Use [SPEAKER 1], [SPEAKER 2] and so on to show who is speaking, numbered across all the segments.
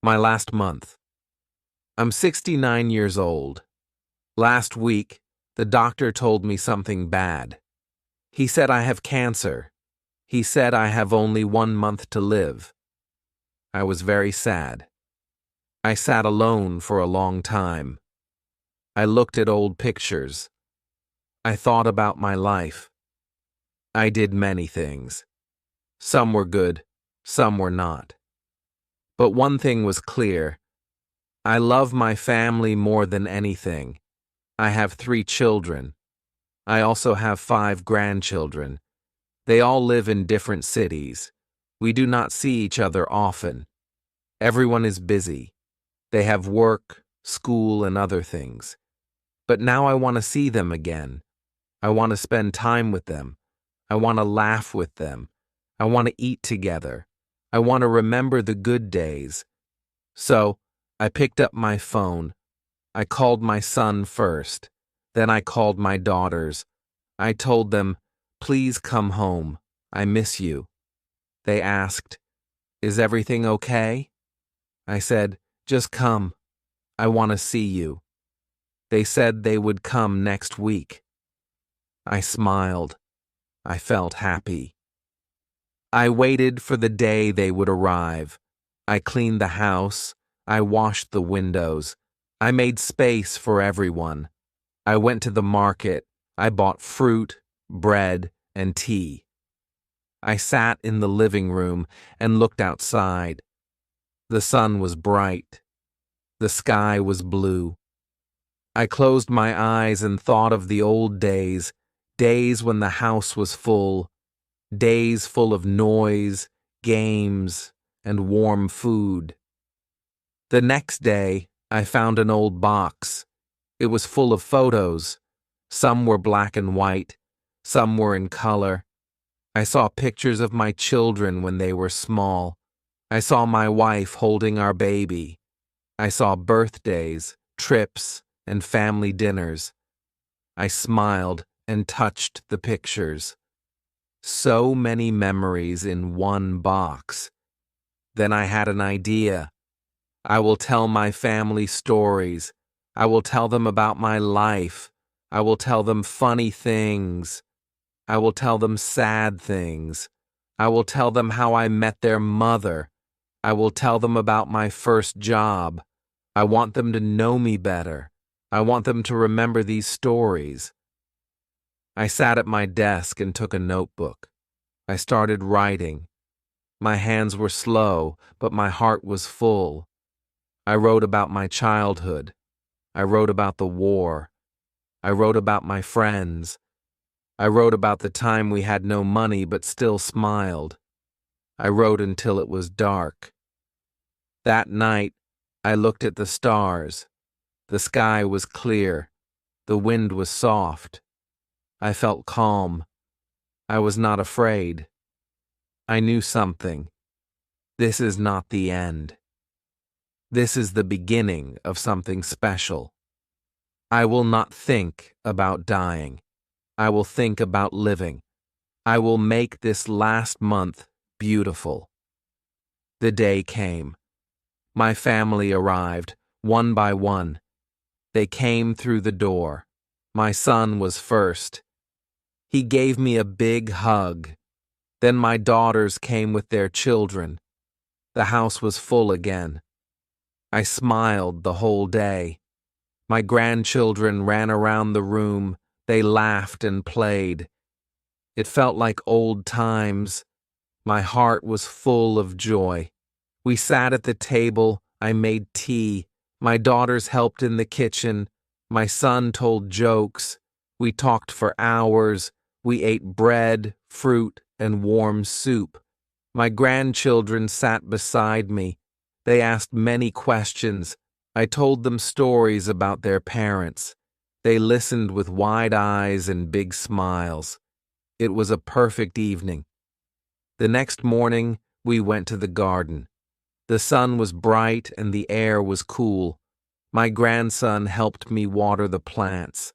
[SPEAKER 1] My last month. I'm 69 years old. Last week, the doctor told me something bad. He said I have cancer. He said I have only 1 month to live. I was very sad. I sat alone for a long time. I looked at old pictures. I thought about my life. I did many things. Some were good, some were not. But one thing was clear. I love my family more than anything. I have 3 children. I also have 5 grandchildren. They all live in different cities. We do not see each other often. Everyone is busy. They have work, school, and other things. But now I want to see them again. I want to spend time with them. I want to laugh with them. I want to eat together. I want to remember the good days. So, I picked up my phone. I called my son first. Then I called my daughters. I told them, "Please come home. I miss you." They asked, "Is everything okay?" I said, "Just come. I want to see you." They said they would come next week. I smiled. I felt happy. I waited for the day they would arrive. I cleaned the house. I washed the windows. I made space for everyone. I went to the market. I bought fruit, bread, and tea. I sat in the living room and looked outside. The sun was bright. The sky was blue. I closed my eyes and thought of the old days, days when the house was full, days full of noise, games, and warm food. The next day, I found an old box. It was full of photos. Some were black and white. Some were in color. I saw pictures of my children when they were small. I saw my wife holding our baby. I saw birthdays, trips, and family dinners. I smiled and touched the pictures. So many memories in one box. Then I had an idea. I will tell my family stories. I will tell them about my life. I will tell them funny things. I will tell them sad things. I will tell them how I met their mother. I will tell them about my first job. I want them to know me better. I want them to remember these stories. I sat at my desk and took a notebook. I started writing. My hands were slow, but my heart was full. I wrote about my childhood. I wrote about the war. I wrote about my friends. I wrote about the time we had no money but still smiled. I wrote until it was dark. That night, I looked at the stars. The sky was clear. The wind was soft. I felt calm. I was not afraid. I knew something. This is not the end. This is the beginning of something special. I will not think about dying. I will think about living. I will make this last month beautiful. The day came. My family arrived, one by one. They came through the door. My son was first. He gave me a big hug. Then my daughters came with their children. The house was full again. I smiled the whole day. My grandchildren ran around the room. They laughed and played. It felt like old times. My heart was full of joy. We sat at the table. I made tea. My daughters helped in the kitchen. My son told jokes. We talked for hours. We ate bread, fruit, and warm soup. My grandchildren sat beside me. They asked many questions. I told them stories about their parents. They listened with wide eyes and big smiles. It was a perfect evening. The next morning, we went to the garden. The sun was bright and the air was cool. My grandson helped me water the plants.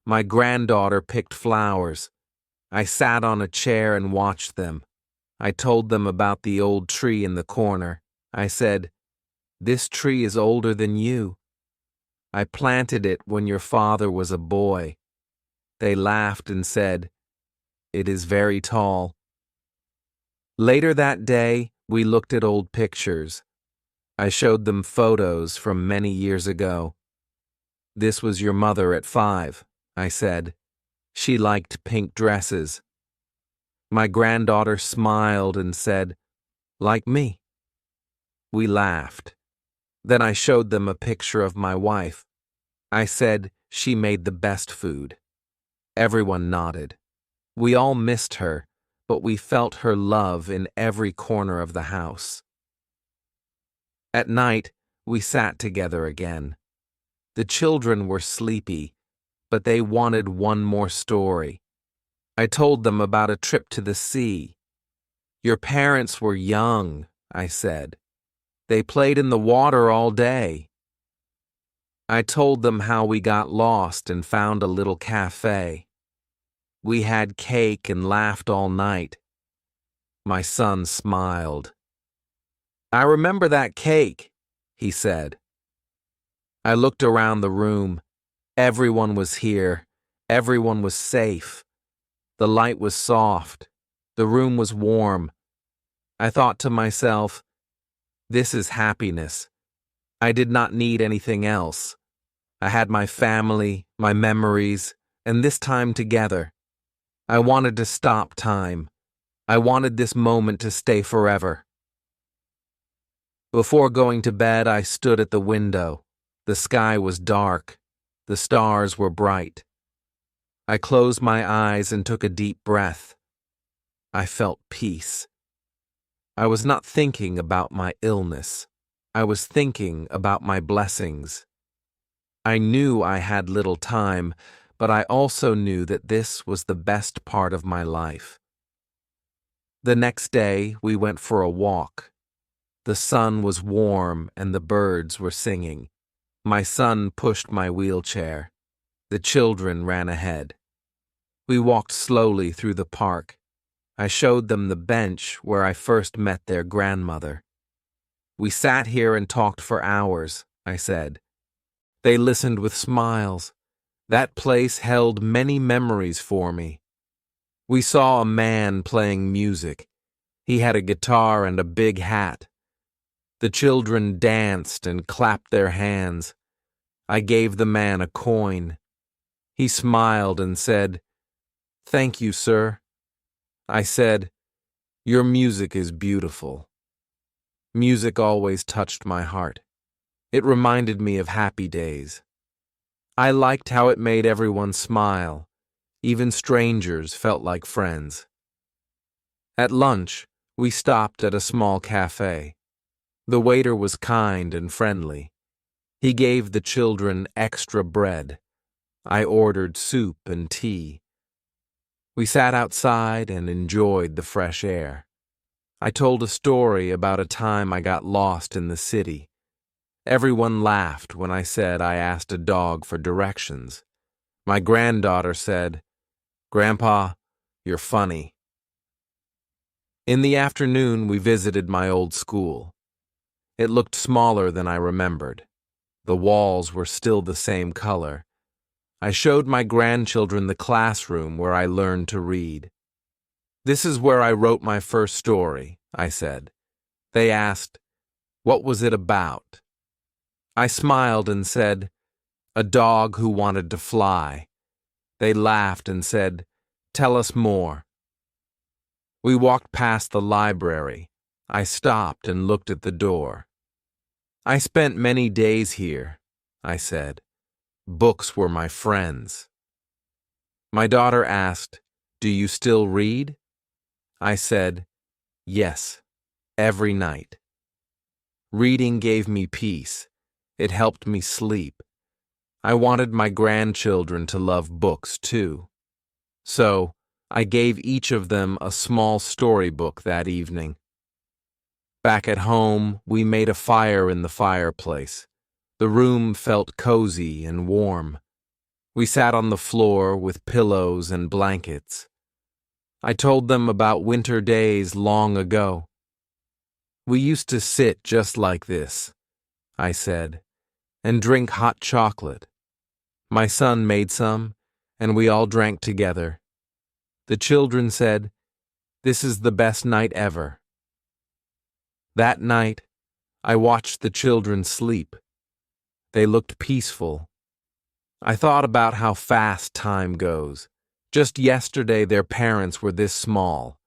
[SPEAKER 1] My granddaughter picked flowers. I sat on a chair and watched them. I told them about the old tree in the corner. I said, This tree is older than you. I planted it when your father was a boy. They laughed and said, "It is very tall." Later that day, we looked at old pictures. I showed them photos from many years ago. "This was your mother at 5, I said. She liked pink dresses. My granddaughter smiled and said, "Like me." We laughed. Then I showed them a picture of my wife. I said she made the best food. Everyone nodded. We all missed her, but we felt her love in every corner of the house. At night, we sat together again. The children were sleepy, but they wanted one more story. I told them about a trip to the sea. Your parents were young, I said. They played in the water all day. I told them how we got lost and found a little cafe. We had cake and laughed all night. My son smiled. "I remember that cake," he said. I looked around the room. Everyone was here. Everyone was safe. The light was soft. The room was warm. I thought to myself, this is happiness. I did not need anything else. I had my family, my memories, and this time together. I wanted to stop time. I wanted this moment to stay forever. Before going to bed, I stood at the window. The sky was dark. The stars were bright. I closed my eyes and took a deep breath. I felt peace. I was not thinking about my illness. I was thinking about my blessings. I knew I had little time, but I also knew that this was the best part of my life. The next day, we went for a walk. The sun was warm and the birds were singing. My son pushed my wheelchair. The children ran ahead. We walked slowly through the park. I showed them the bench where I first met their grandmother. "We sat here and talked for hours," I said. They listened with smiles. That place held many memories for me. We saw a man playing music. He had a guitar and a big hat. The children danced and clapped their hands. I gave the man a coin. He smiled and said, "Thank you, sir." I said, "Your music is beautiful." Music always touched my heart. It reminded me of happy days. I liked how it made everyone smile. Even strangers felt like friends. At lunch, we stopped at a small cafe. The waiter was kind and friendly. He gave the children extra bread. I ordered soup and tea. We sat outside and enjoyed the fresh air. I told a story about a time I got lost in the city. Everyone laughed when I said I asked a dog for directions. My granddaughter said, "Grandpa, you're funny." In the afternoon, we visited my old school. It looked smaller than I remembered. The walls were still the same color. I showed my grandchildren the classroom where I learned to read. "This is where I wrote my first story," I said. They asked, "What was it about?" I smiled and said, "A dog who wanted to fly." They laughed and said, "Tell us more." We walked past the library. I stopped and looked at the door. "I spent many days here," I said. "Books were my friends." My daughter asked, "Do you still read?" I said, "Yes, every night." Reading gave me peace. It helped me sleep. I wanted my grandchildren to love books too. So, I gave each of them a small storybook that evening. Back at home, we made a fire in the fireplace. The room felt cozy and warm. We sat on the floor with pillows and blankets. I told them about winter days long ago. We used to sit just like this. I said, and drink hot chocolate. My son made some, and we all drank together. The children said, "This is the best night ever." That night, I watched the children sleep. They looked peaceful. I thought about how fast time goes. Just yesterday, their parents were this small.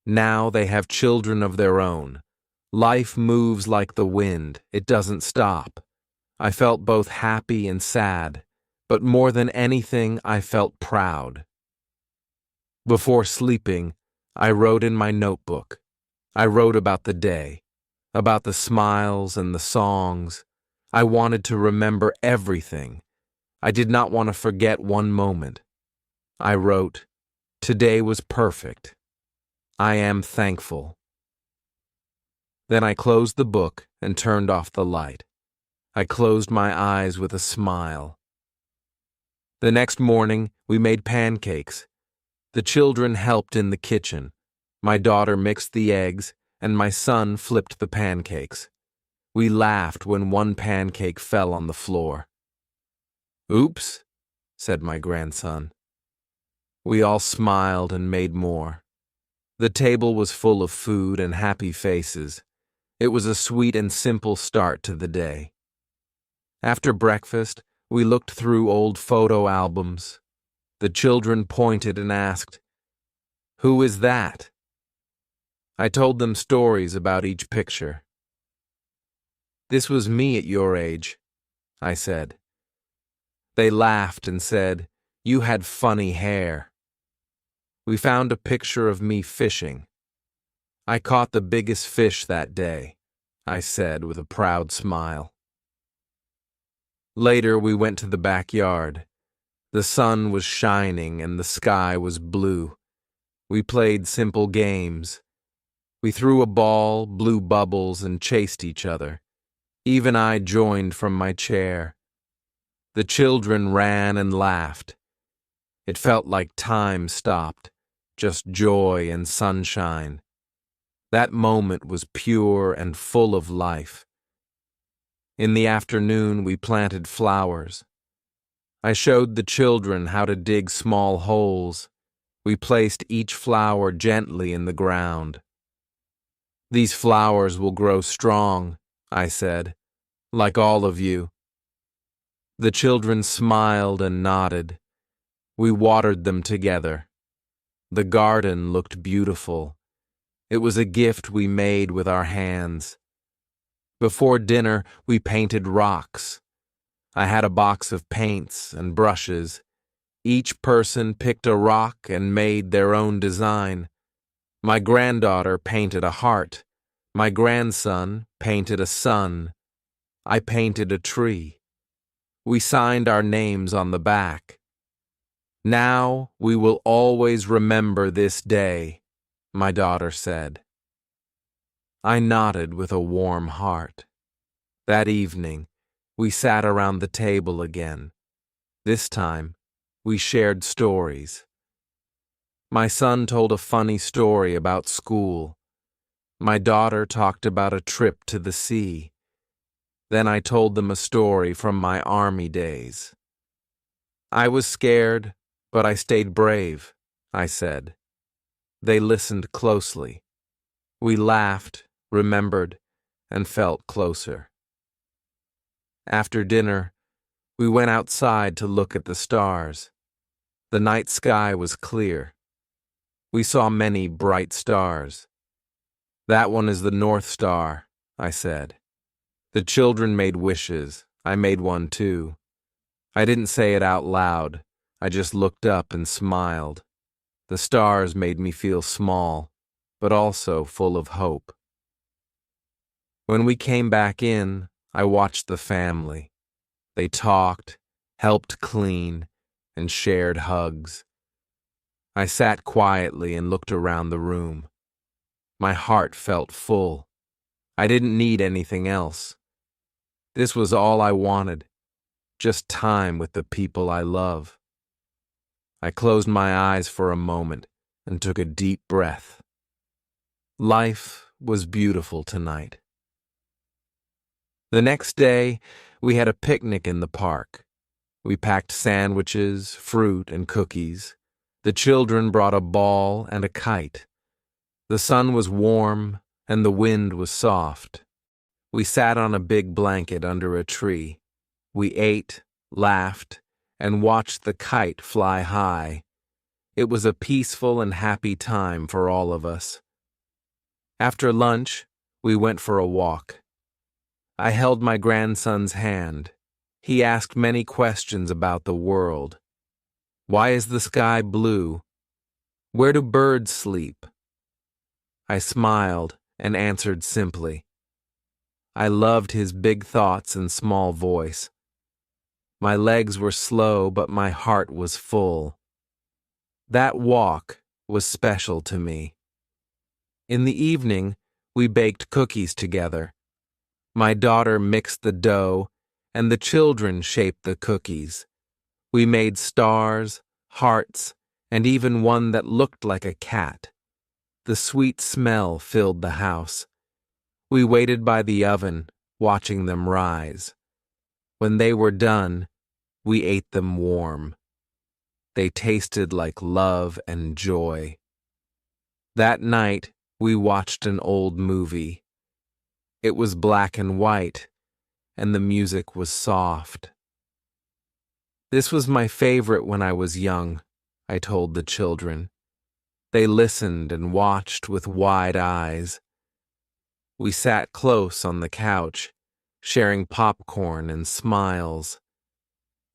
[SPEAKER 1] Now they have children of their own. Life moves like the wind. It doesn't stop. I felt both happy and sad, but more than anything, I felt proud. Before sleeping, I wrote in my notebook. I wrote about the day, about the smiles and the songs. I wanted to remember everything. I did not want to forget one moment. I wrote, "Today was perfect. I am thankful." Then I closed the book and turned off the light. I closed my eyes with a smile. The next morning, we made pancakes. The children helped in the kitchen. My daughter mixed the eggs, and my son flipped the pancakes. We laughed when one pancake fell on the floor. "Oops," said my grandson. We all smiled and made more. The table was full of food and happy faces. It was a sweet and simple start to the day. After breakfast, we looked through old photo albums. The children pointed and asked, "Who is that?" I told them stories about each picture. "This was me at your age," I said. They laughed and said, "You had funny hair." We found a picture of me fishing. "I caught the biggest fish that day," I said with a proud smile. Later, we went to the backyard. The sun was shining and the sky was blue. We played simple games. We threw a ball, blew bubbles, and chased each other. Even I joined from my chair. The children ran and laughed. It felt like time stopped, just joy and sunshine. That moment was pure and full of life. In the afternoon, we planted flowers. I showed the children how to dig small holes. We placed each flower gently in the ground. "These flowers will grow strong," I said, "like all of you." The children smiled and nodded. We watered them together. The garden looked beautiful. It was a gift we made with our hands. Before dinner, we painted rocks. I had a box of paints and brushes. Each person picked a rock and made their own design. My granddaughter painted a heart. My grandson painted a sun. I painted a tree. We signed our names on the back. "Now we will always remember this day," my daughter said. I nodded with a warm heart. That evening, we sat around the table again. This time, we shared stories. My son told a funny story about school. My daughter talked about a trip to the sea. Then I told them a story from my army days. "I was scared, but I stayed brave," I said. They listened closely. We laughed, remembered, and felt closer. After dinner, we went outside to look at the stars. The night sky was clear. We saw many bright stars. "That one is the North Star," I said. The children made wishes. I made one too. I didn't say it out loud. I just looked up and smiled. The stars made me feel small, but also full of hope. When we came back in, I watched the family. They talked, helped clean, and shared hugs. I sat quietly and looked around the room. My heart felt full. I didn't need anything else. This was all I wanted, just time with the people I love. I closed my eyes for a moment and took a deep breath. Life was beautiful tonight. The next day, we had a picnic in the park. We packed sandwiches, fruit, and cookies. The children brought a ball and a kite. The sun was warm, and the wind was soft. We sat on a big blanket under a tree. We ate, laughed, and watched the kite fly high. It was a peaceful and happy time for all of us. After lunch, we went for a walk. I held my grandson's hand. He asked many questions about the world. Why is the sky blue? Where do birds sleep? I smiled and answered simply. I loved his big thoughts and small voice. My legs were slow, but my heart was full. That walk was special to me. In the evening, we baked cookies together. My daughter mixed the dough, and the children shaped the cookies. We made stars, hearts, and even one that looked like a cat. The sweet smell filled the house. We waited by the oven, watching them rise. When they were done, we ate them warm. They tasted like love and joy. That night, we watched an old movie. It was black and white, and the music was soft. This was my favorite when I was young, I told the children. They listened and watched with wide eyes. We sat close on the couch, sharing popcorn and smiles.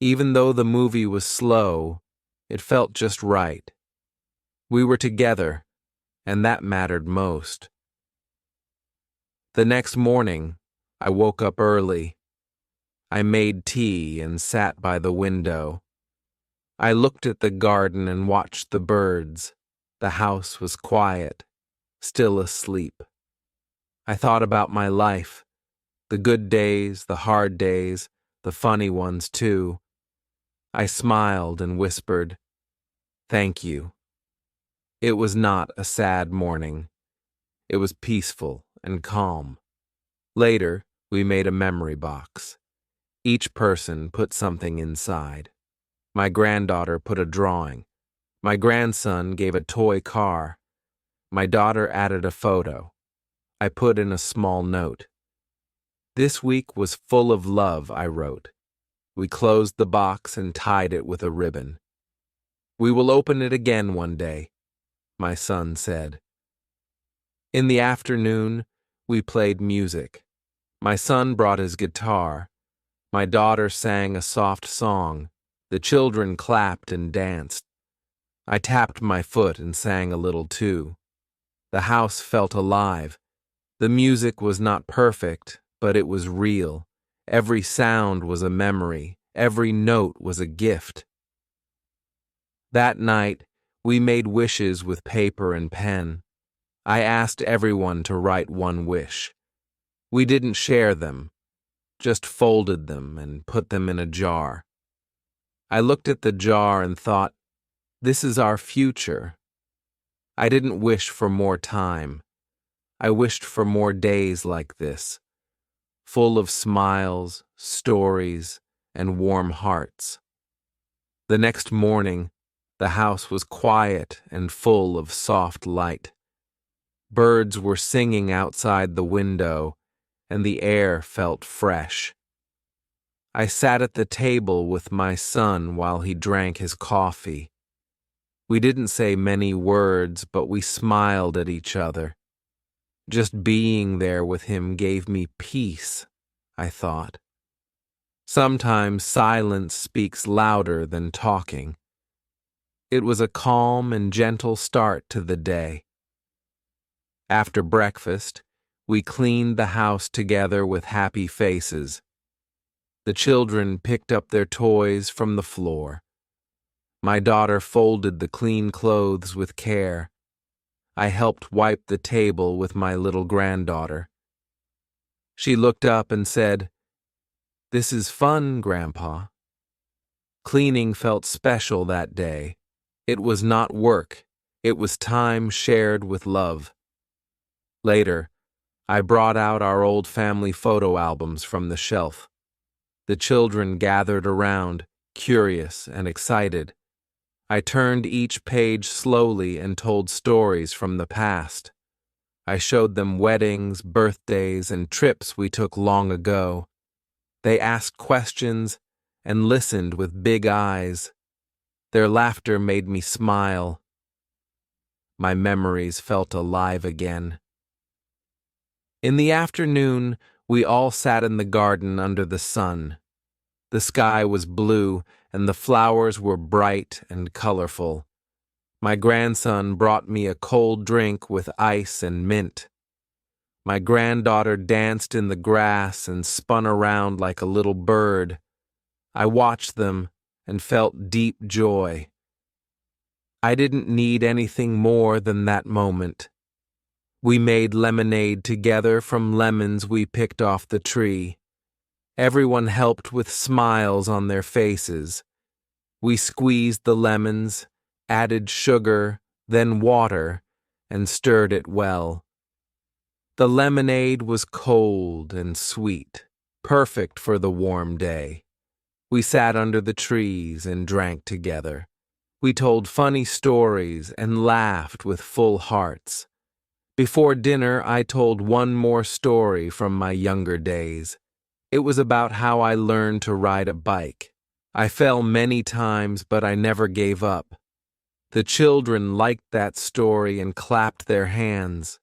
[SPEAKER 1] Even though the movie was slow, it felt just right. We were together, and that mattered most. The next morning, I woke up early. I made tea and sat by the window. I looked at the garden and watched the birds. The house was quiet, still asleep. I thought about my life, the good days, the hard days, the funny ones too. I smiled and whispered, "Thank you." It was not a sad morning. It was peaceful and calm. Later, we made a memory box. Each person put something inside. My granddaughter put a drawing. My grandson gave a toy car. My daughter added a photo. I put in a small note. This week was full of love, I wrote. We closed the box and tied it with a ribbon. We will open it again one day, my son said. In the afternoon, we played music. My son brought his guitar. My daughter sang a soft song. The children clapped and danced. I tapped my foot and sang a little too. The house felt alive. The music was not perfect, but it was real. Every sound was a memory. Every note was a gift. That night, we made wishes with paper and pen. I asked everyone to write one wish. We didn't share them, just folded them and put them in a jar. I looked at the jar and thought, this is our future. I didn't wish for more time. I wished for more days like this, full of smiles, stories, and warm hearts. The next morning, the house was quiet and full of soft light. Birds were singing outside the window, and the air felt fresh. I sat at the table with my son while he drank his coffee. We didn't say many words, but we smiled at each other. Just being there with him gave me peace, I thought. Sometimes silence speaks louder than talking. It was a calm and gentle start to the day. After breakfast, we cleaned the house together with happy faces. The children picked up their toys from the floor. My daughter folded the clean clothes with care. I helped wipe the table with my little granddaughter. She looked up and said, "This is fun, Grandpa." Cleaning felt special that day. It was not work. It was time shared with love. Later, I brought out our old family photo albums from the shelf. The children gathered around, curious and excited. I turned each page slowly and told stories from the past. I showed them weddings, birthdays, and trips we took long ago. They asked questions and listened with big eyes. Their laughter made me smile. My memories felt alive again. In the afternoon, we all sat in the garden under the sun. The sky was blue, and the flowers were bright and colorful. My grandson brought me a cold drink with ice and mint. My granddaughter danced in the grass and spun around like a little bird. I watched them and felt deep joy. I didn't need anything more than that moment. We made lemonade together from lemons we picked off the tree. Everyone helped with smiles on their faces. We squeezed the lemons, added sugar, then water, and stirred it well. The lemonade was cold and sweet, perfect for the warm day. We sat under the trees and drank together. We told funny stories and laughed with full hearts. Before dinner, I told one more story from my younger days. It was about how I learned to ride a bike. I fell many times, but I never gave up. The children liked that story and clapped their hands.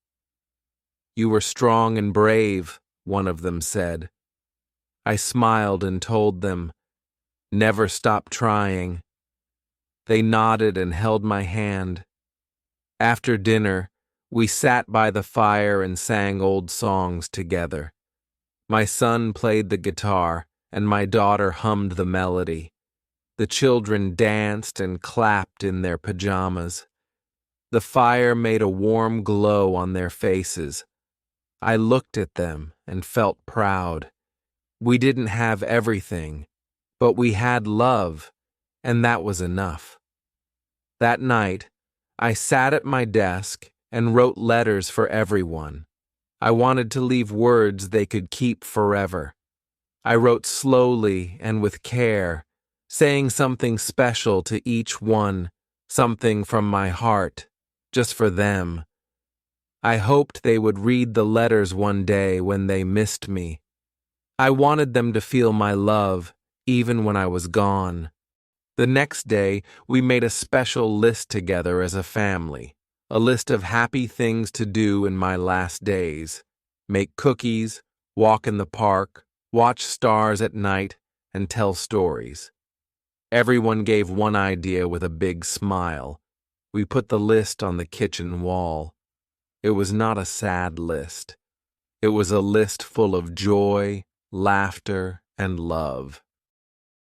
[SPEAKER 1] "You were strong and brave," one of them said. I smiled and told them, "Never stop trying." They nodded and held my hand. After dinner, we sat by the fire and sang old songs together. My son played the guitar, and my daughter hummed the melody. The children danced and clapped in their pajamas. The fire made a warm glow on their faces. I looked at them and felt proud. We didn't have everything, but we had love, and that was enough. That night, I sat at my desk and wrote letters for everyone. I wanted to leave words they could keep forever. I wrote slowly and with care, saying something special to each one, something from my heart, just for them. I hoped they would read the letters one day when they missed me. I wanted them to feel my love, even when I was gone. The next day, we made a special list together as a family, a list of happy things to do in my last days. Make cookies, walk in the park, watch stars at night, and tell stories. Everyone gave one idea with a big smile. We put the list on the kitchen wall. It was not a sad list. It was a list full of joy, laughter, and love.